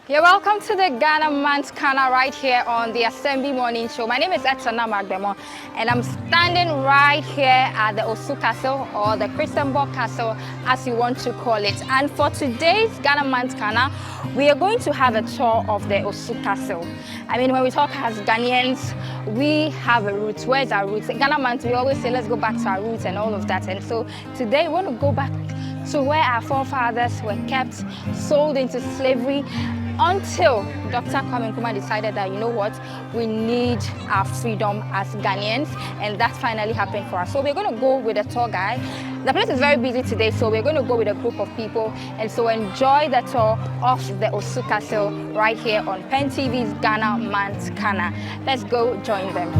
You're welcome to the Ghana Man's Corner right here on the Assembly Morning Show. My name is Etornam Agbemor, and I'm standing right here at the Osu Castle, or the Christiansborg Castle, as you want to call it. And for today's Ghana Man's Corner, we are going to have a tour of the Osu Castle. I mean, when we talk as Ghanaians, we have a roots. Where's our roots? Ghana Man's, we always say, let's go back to our roots and all of that. And so today, we want to go back to where our forefathers were kept, sold into slavery, until Dr. Kwame Nkrumah decided that, you know what, we need our freedom as Ghanaians, and that finally happened for us. So we're going to go with a tour guide. The place is very busy today, so we're going to go with a group of people, and so enjoy the tour of the Osu Castle right here on Pen TV's Ghana Man's Corner. Let's go join them.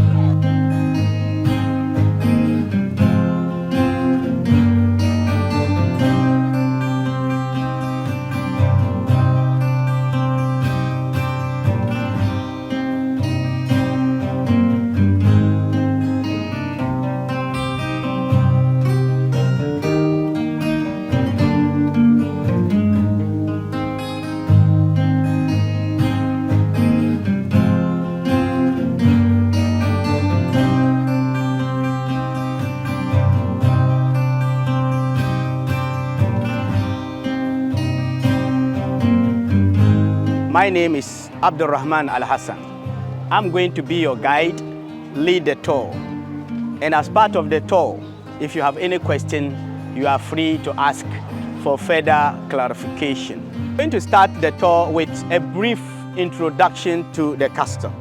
My name is Abdurrahman Al-Hassan. I'm going to be your guide, lead the tour. And as part of the tour, if you have any question, you are free to ask for further clarification. I'm going to start the tour with a brief introduction to the castle.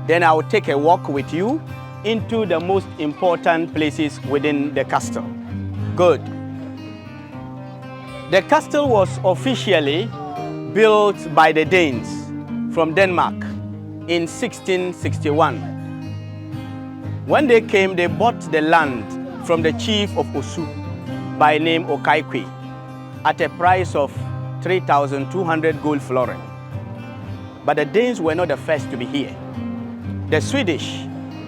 Then I will take a walk with you into the most important places within the castle. Good. The castle was officially built by the Danes from Denmark in 1661. When they came, they bought the land from the chief of Osu by name Okaikwe at a price of 3,200 gold florin. But the Danes were not the first to be here. The Swedish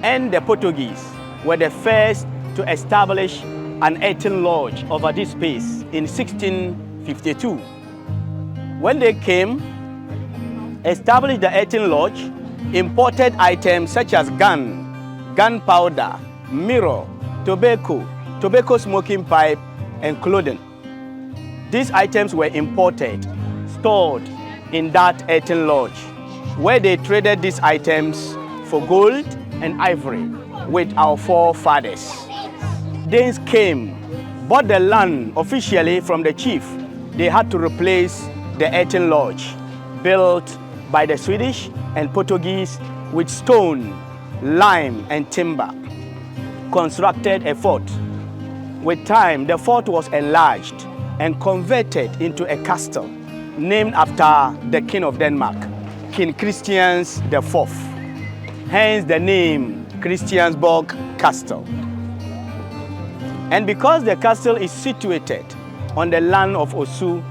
and the Portuguese were the first to establish an eating lodge over this space in 1652. When they came, established the eating lodge, imported items such as gunpowder, mirror, tobacco smoking pipe, and clothing. These items were imported, stored in that eating lodge, where they traded these items for gold and ivory with our forefathers. Danes came, bought the land officially from the chief. They had to replace the eating lodge, built by the Swedish and Portuguese with stone, lime, and timber, constructed a fort. With time, the fort was enlarged and converted into a castle named after the King of Denmark, King Christiansborg. Hence the name Christiansborg Castle. And because the castle is situated on the land of Osu,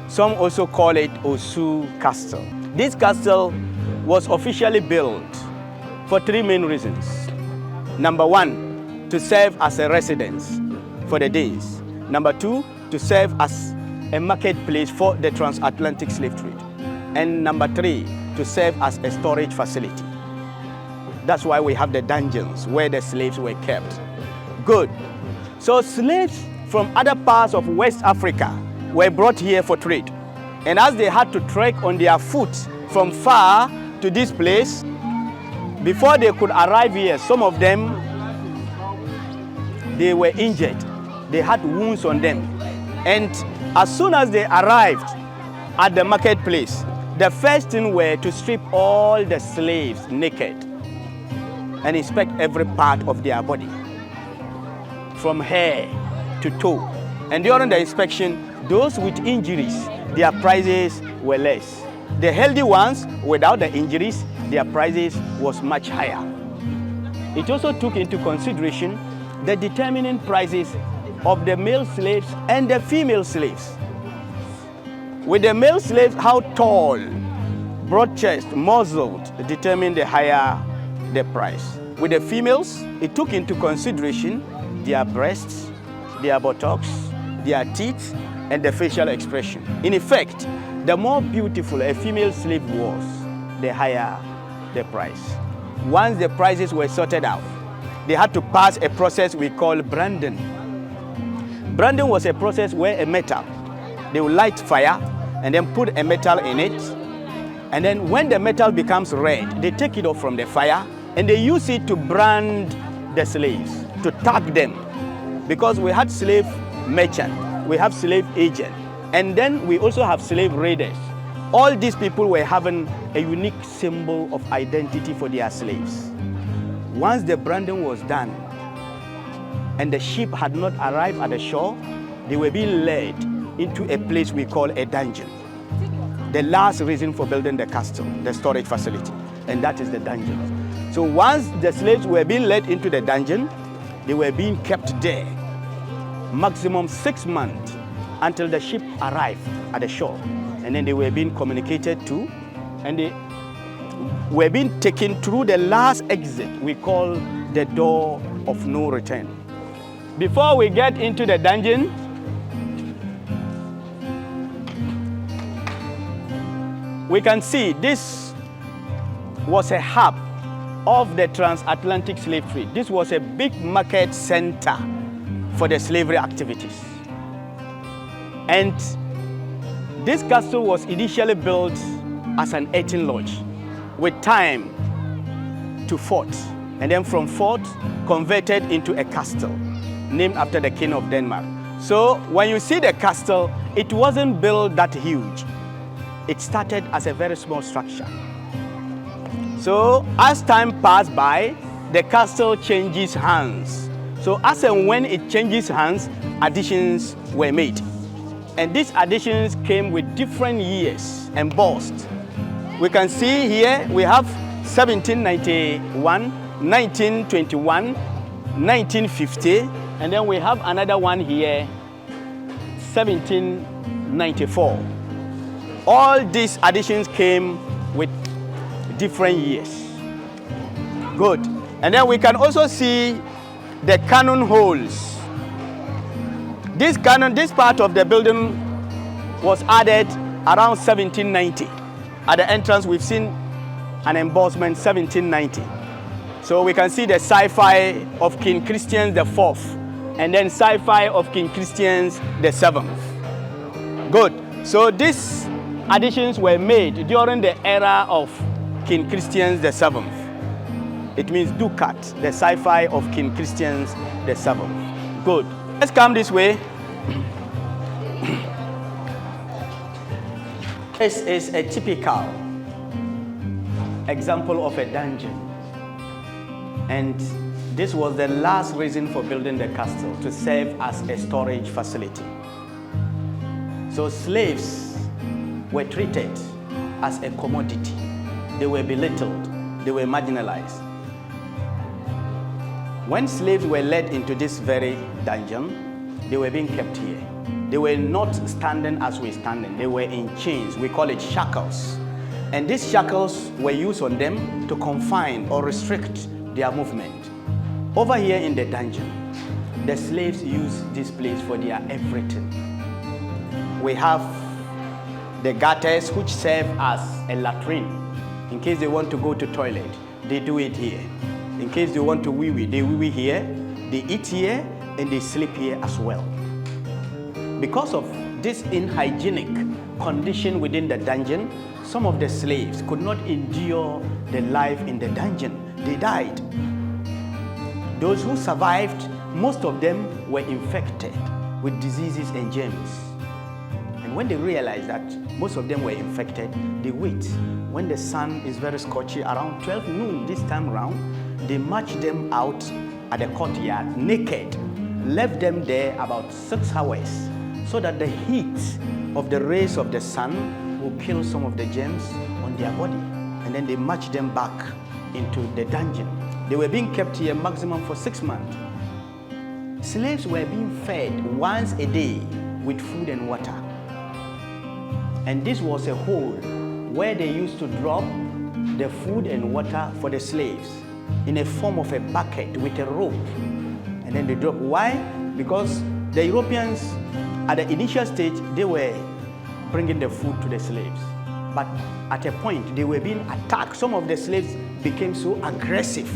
some also call it Osu Castle. This castle was officially built for three main reasons. Number one, to serve as a residence for the Danes. Number two, to serve as a marketplace for the transatlantic slave trade. And number three, to serve as a storage facility. That's why we have the dungeons where the slaves were kept. Good. So slaves from other parts of West Africa were brought here for trade. And as they had to trek on their foot from far to this place, before they could arrive here, some of them, they were injured. They had wounds on them. And as soon as they arrived at the marketplace, the first thing were to strip all the slaves naked and inspect every part of their body, from hair to toe. And during the inspection, those with injuries, their prices were less. The healthy ones, without the injuries, their prices was much higher. It also took into consideration the determining prices of the male slaves and the female slaves. With the male slaves, how tall, broad chest, muzzled, determined the higher the price. With the females, it took into consideration their breasts, their buttocks, their teeth, and the facial expression. In effect, the more beautiful a female slave was, the higher the price. Once the prices were sorted out, they had to pass a process we call branding. Branding was a process where a metal, they will light fire and then put a metal in it. And then when the metal becomes red, they take it off from the fire and they use it to brand the slaves, to tag them. Because we had slave merchant, we have slave agent, and then we also have slave raiders. All these people were having a unique symbol of identity for their slaves. Once the branding was done and the ship had not arrived at the shore, they were being led into a place we call a dungeon. The last reason for building the castle, the storage facility, and that is the dungeon. So once the slaves were being led into the dungeon, they were being kept there maximum 6 months until the ship arrived at the shore. And then they were being communicated to, and they were being taken through the last exit we call the door of no return. Before we get into the dungeon, we can see this was a hub of the transatlantic slave trade. This was a big market center for the slavery activities. And this castle was initially built as an eating lodge with time to fort, and then from fort converted into a castle named after the king of Denmark. So when you see the castle, it wasn't built that huge. It started as a very small structure. So as time passed by, the castle changes hands. So as and when it changes hands, additions were made. And these additions came with different years embossed. We can see here we have 1791, 1921, 1950, and then we have another one here, 1794. All these additions came with different years. Good. And then we can also see the cannon holes. This part of the building was added around 1790. At the entrance, we've seen an embossment 1790. So we can see the sci-fi of King Christian IV, and then sci-fi of King Christian VII. Good. So these additions were made during the era of King Christian VII. It means ducat, the sci-fi of King Christian VII. Good. Let's come this way. This is a typical example of a dungeon. And this was the last reason for building the castle, to serve as a storage facility. So slaves were treated as a commodity. They were belittled. They were marginalized. When slaves were led into this very dungeon, they were being kept here. They were not standing as we're standing. They were in chains. We call it shackles. And these shackles were used on them to confine or restrict their movement. Over here in the dungeon, the slaves use this place for their everything. We have the gutters, which serve as a latrine. In case they want to go to toilet, they do it here. In case they want to wee-wee, they wee-wee here, they eat here, and they sleep here as well. Because of this unhygienic condition within the dungeon, some of the slaves could not endure the life in the dungeon. They died. Those who survived, most of them were infected with diseases and germs. And when they realized that most of them were infected, they wait. When the sun is very scorchy, around 12 noon this time around, they marched them out at the courtyard naked, left them there about 6 hours, so that the heat of the rays of the sun will kill some of the germs on their body. And then they marched them back into the dungeon. They were being kept here maximum for 6 months. Slaves were being fed once a day with food and water. And this was a hole where they used to drop the food and water for the slaves in a form of a bucket with a rope. And then they drop. Why? Because the Europeans, at the initial stage, they were bringing the food to the slaves. But at a point, they were being attacked. Some of the slaves became so aggressive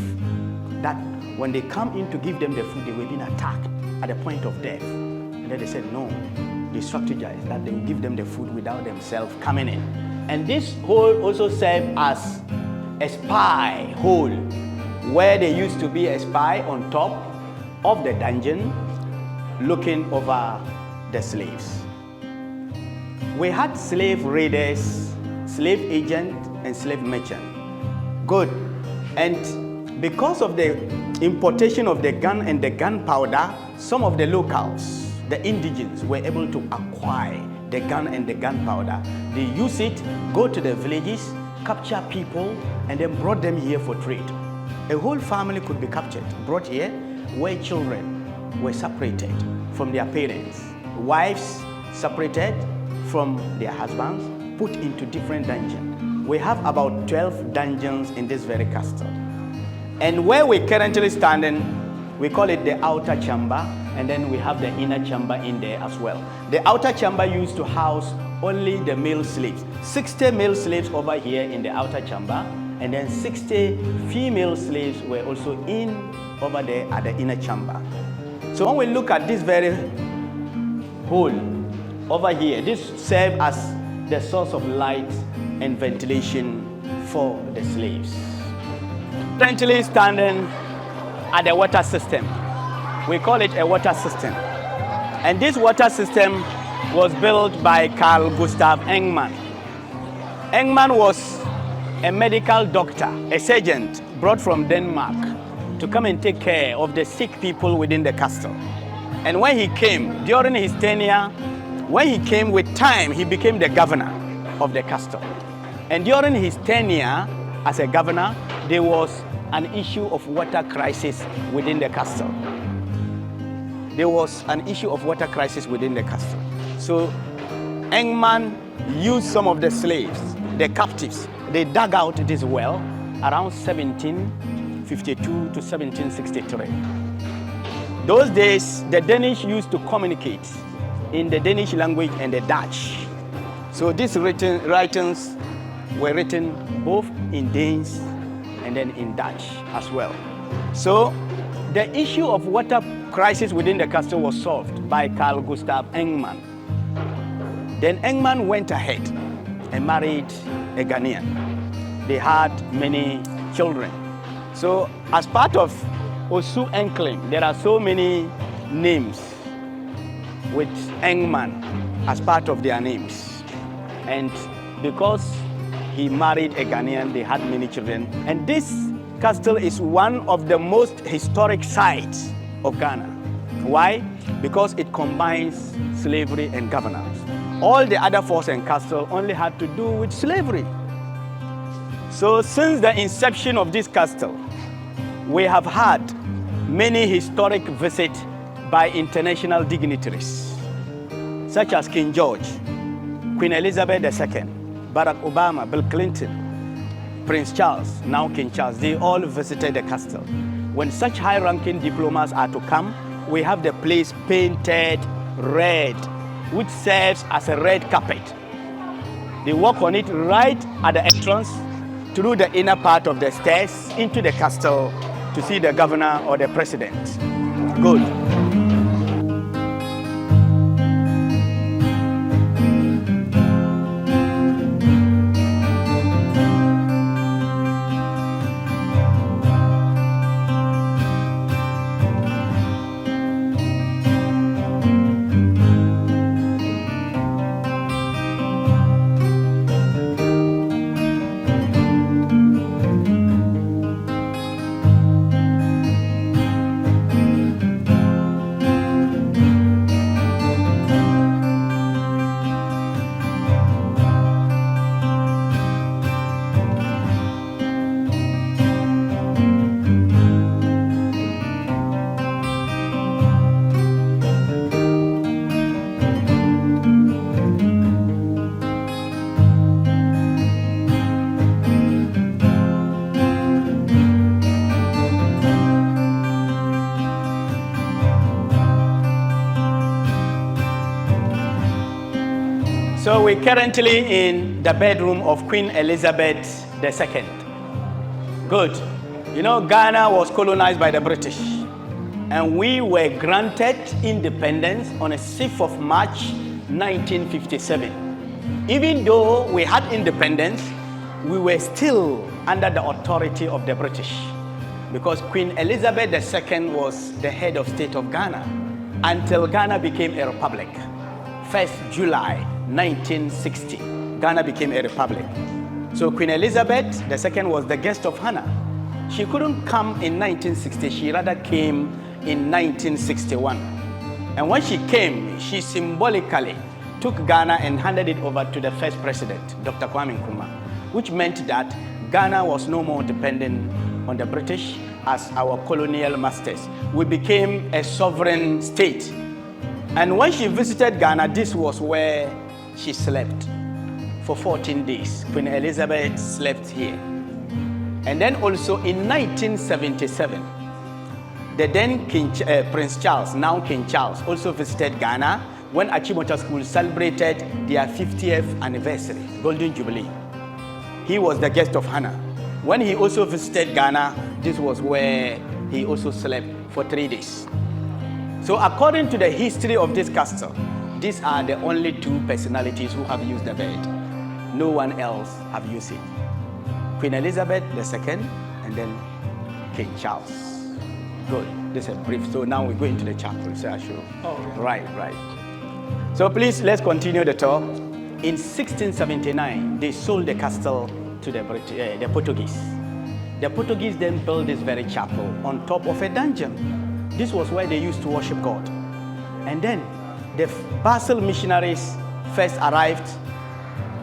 that when they come in to give them the food, they were being attacked at the point of death. And then they said, no, they strategized that they will give them the food without themselves coming in. And this hole also served as a spy hole, where there used to be a spy on top of the dungeon looking over the slaves. We had slave raiders, slave agent, and slave merchant. Good. And because of the importation of the gun and the gunpowder, some of the locals, the indigenes, were able to acquire the gun and the gunpowder. They use it, go to the villages, capture people, and then brought them here for trade. A whole family could be captured, brought here, where children were separated from their parents, wives separated from their husbands, put into different dungeons. We have about 12 dungeons in this very castle. And where we're currently standing, we call it the outer chamber, and then we have the inner chamber in there as well. The outer chamber used to house only the male slaves. 60 male slaves over here in the outer chamber, and then 60 female slaves were also in over there at the inner chamber. So when we look at this very hole over here, this served as the source of light and ventilation for the slaves. Currently standing at the water system. We call it a water system. And this water system was built by Carl Gustav Engman. Engman was a medical doctor, a surgeon brought from Denmark to come and take care of the sick people within the castle. And when he came, during his tenure, when he came with time, he became the governor of the castle. And during his tenure as a governor, there was an issue of water crisis within the castle. There was an issue of water crisis within the castle. So Engman used some of the slaves, the captives. They dug out this well around 1752 to 1763. Those days, the Danish used to communicate in the Danish language and the Dutch. So these writings were written both in Danish and then in Dutch as well. So the issue of water crisis within the castle was solved by Carl Gustav Engman. Then Engman went ahead and married a Ghanaian. They had many children. So as part of Osu Enclave, there are so many names with Engman as part of their names. And because he married a Ghanaian, they had many children. And this castle is one of the most historic sites of Ghana. Why? Because it combines slavery and governance. All the other forts and castles only had to do with slavery. So since the inception of this castle, we have had many historic visits by international dignitaries, such as King George, Queen Elizabeth II, Barack Obama, Bill Clinton, Prince Charles, now King Charles. They all visited the castle. When such high-ranking diplomats are to come, we have the place painted red, which serves as a red carpet. They walk on it right at the entrance through the inner part of the stairs into the castle to see the governor or the president. Good. we're currently in the bedroom of Queen Elizabeth II. Good. You know, Ghana was colonized by the British, and we were granted independence on the 6th of March 1957. Even though we had independence, we were still under the authority of the British, because Queen Elizabeth II was the head of state of Ghana until Ghana became a republic. 1st July 1960, Ghana became a republic. So Queen Elizabeth II was the guest of honor. She couldn't come in 1960, she rather came in 1961. And when she came, she symbolically took Ghana and handed it over to the first president, Dr. Kwame Nkrumah, which meant that Ghana was no more dependent on the British as our colonial masters. We became a sovereign state. And when she visited Ghana, this was where she slept for 14 days. Queen Elizabeth slept here. And then also in 1977, the then Prince Charles, now King Charles, also visited Ghana when Achimota School celebrated their 50th anniversary, Golden Jubilee. He was the guest of honor. When he also visited Ghana, this was where he also slept for 3 days. So according to the history of this castle, these are the only two personalities who have used the bed. No one else have used it. Queen Elizabeth II and then King Charles. Good. This is a brief. So now we go into the chapel. So I show. Oh, yeah. Right. So please, let's continue the tour. In 1679, they sold the castle to the Portuguese. The Portuguese then built this very chapel on top of a dungeon. This was where they used to worship God. And then the Basel missionaries first arrived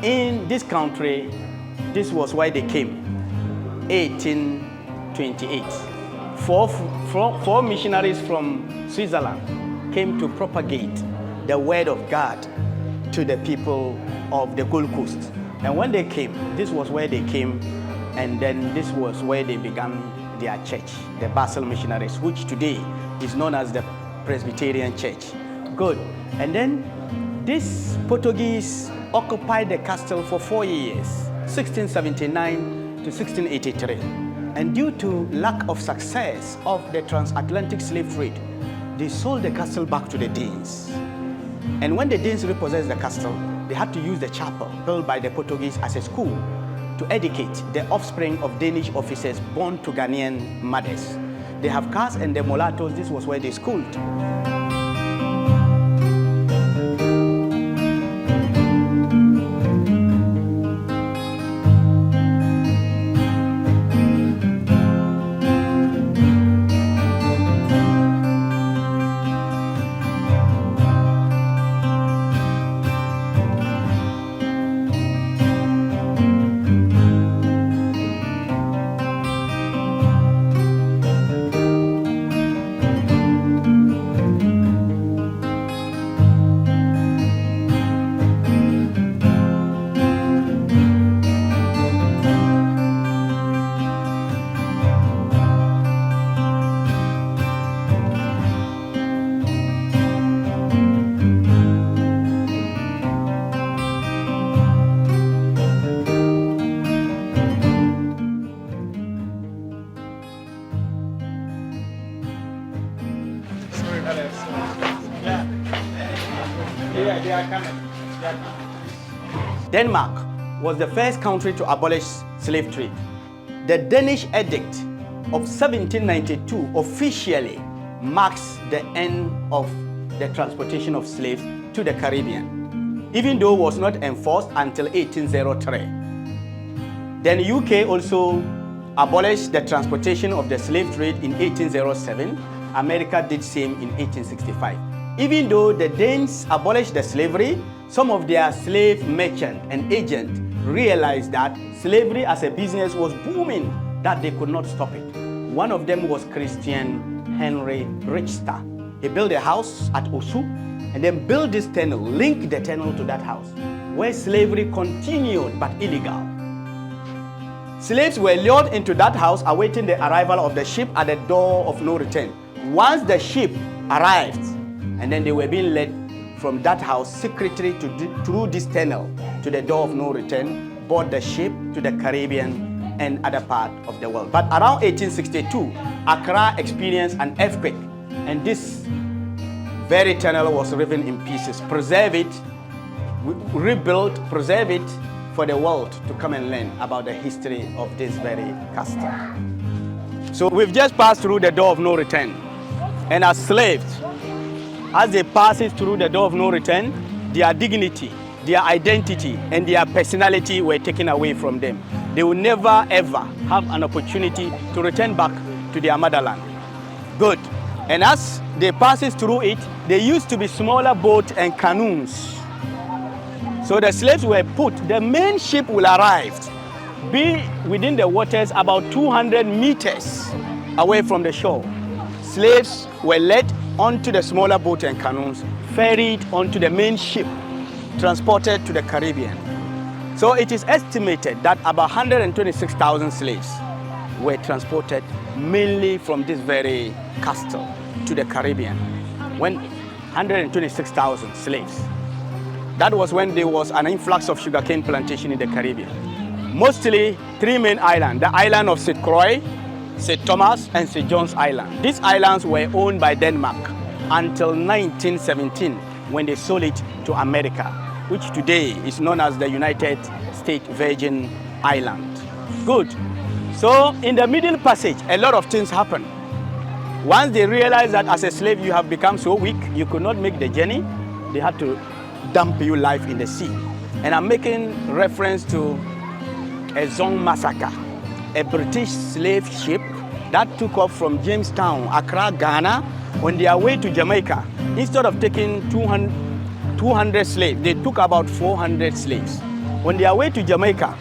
in this country. This was why they came, 1828. Four missionaries from Switzerland came to propagate the word of God to the people of the Gold Coast. And when they came, this was where they came, and then this was where they began their church, the Basel missionaries, which today is known as the Presbyterian Church. Good. And then this Portuguese occupied the castle for 4 years, 1679 to 1683. And due to lack of success of the transatlantic slave trade, they sold the castle back to the Danes. And when the Danes repossessed the castle, they had to use the chapel built by the Portuguese as a school to educate the offspring of Danish officers born to Ghanaian mothers. They have cars and the mulattoes. This was where they schooled. Denmark was the first country to abolish slave trade. The Danish Edict of 1792 officially marks the end of the transportation of slaves to the Caribbean, even though it was not enforced until 1803. Then UK also abolished the transportation of the slave trade in 1807. America did same in 1865. Even though the Danes abolished the slavery, some of their slave merchants and agents realized that slavery as a business was booming, that they could not stop it. One of them was Christian Henry Richter. He built a house at Osu and then built this tunnel, linked the tunnel to that house, where slavery continued but illegal. Slaves were lured into that house awaiting the arrival of the ship at the door of no return. Once the ship arrived, and then they were being led from that house secretly through this tunnel to the door of no return, board the ship to the Caribbean and other part of the world. But around 1862, Accra experienced an earthquake, and this very tunnel was riven in pieces. Preserve it, rebuilt, preserve it for the world to come and learn about the history of this very castle. So we've just passed through the door of no return, and as slaves, as they pass it through the door of no return, their dignity, their identity, and their personality were taken away from them. They will never ever have an opportunity to return back to their motherland. Good. And as they pass through it, there used to be smaller boats and canoes. So the slaves were put, the main ship will arrive, be within the waters about 200 meters away from the shore. Slaves were led onto the smaller boats and canoes, ferried onto the main ship, transported to the Caribbean. So it is estimated that about 126,000 slaves were transported mainly from this very castle to the Caribbean. When 126,000 slaves. That was when there was an influx of sugarcane plantation in the Caribbean. Mostly three main islands, the island of St. Croix, St. Thomas, and St. John's Island. These islands were owned by Denmark until 1917 when they sold it to America, which today is known as the United States Virgin Island. Good. So in the Middle Passage, a lot of things happened. Once they realized that as a slave you have become so weak, you could not make the journey, they had to dump you life in the sea. And I'm making reference to a Zong massacre, a British slave ship that took off from Jamestown, Accra, Ghana, on their way to Jamaica. Instead of taking 200 slaves, they took about 400 slaves. On their way to Jamaica,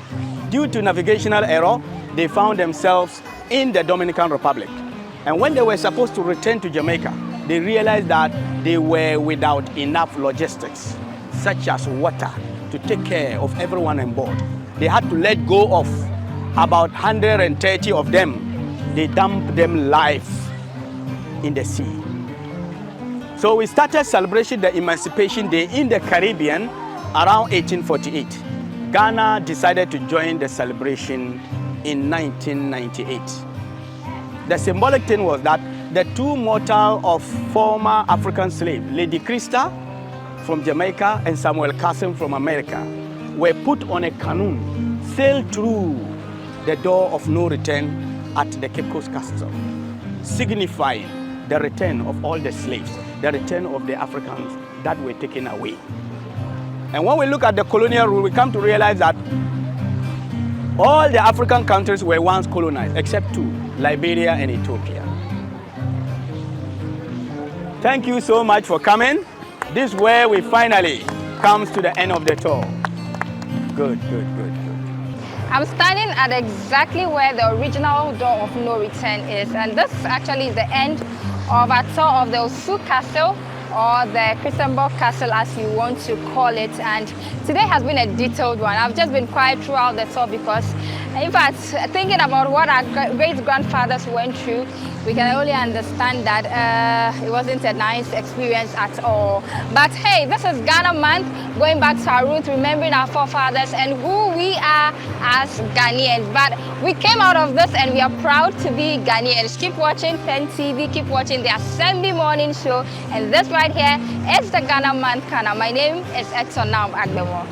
due to navigational error, they found themselves in the Dominican Republic. And when they were supposed to return to Jamaica, they realized that they were without enough logistics, such as water, to take care of everyone on board. They had to let go of about 130 of them. They dumped them live in the sea. So we started celebrating the Emancipation Day in the Caribbean around 1848. Ghana decided to join the celebration in 1998. The symbolic thing was that the two mortals of former African slaves, Lady Krista from Jamaica and Samuel Castle from America, were put on a canoe, sailed through the door of no return at the Cape Coast Castle, signifying the return of all the slaves, the return of the Africans that were taken away. And when we look at the colonial rule, we come to realize that all the African countries were once colonized, except two, Liberia and Ethiopia. Thank you so much for coming. This is where we finally come to the end of the tour. Good, good, good, good. I'm standing at exactly where the original door of no return is, and this actually is the end of our tour of the Osu Castle, or the Christiansborg Castle as you want to call it. And today has been a detailed one. I've just been quiet throughout the tour because, in fact, thinking about what our great-grandfathers went through, we can only understand that it wasn't a nice experience at all. But hey, this is Ghana Month, going back to our roots, remembering our forefathers and who we are as Ghanaians. But we came out of this and we are proud to be Ghanaians. Keep watching Pen TV, keep watching the Assembly Morning Show, and this right here is the Ghana Month Kana. My name is Etornam Agbemor.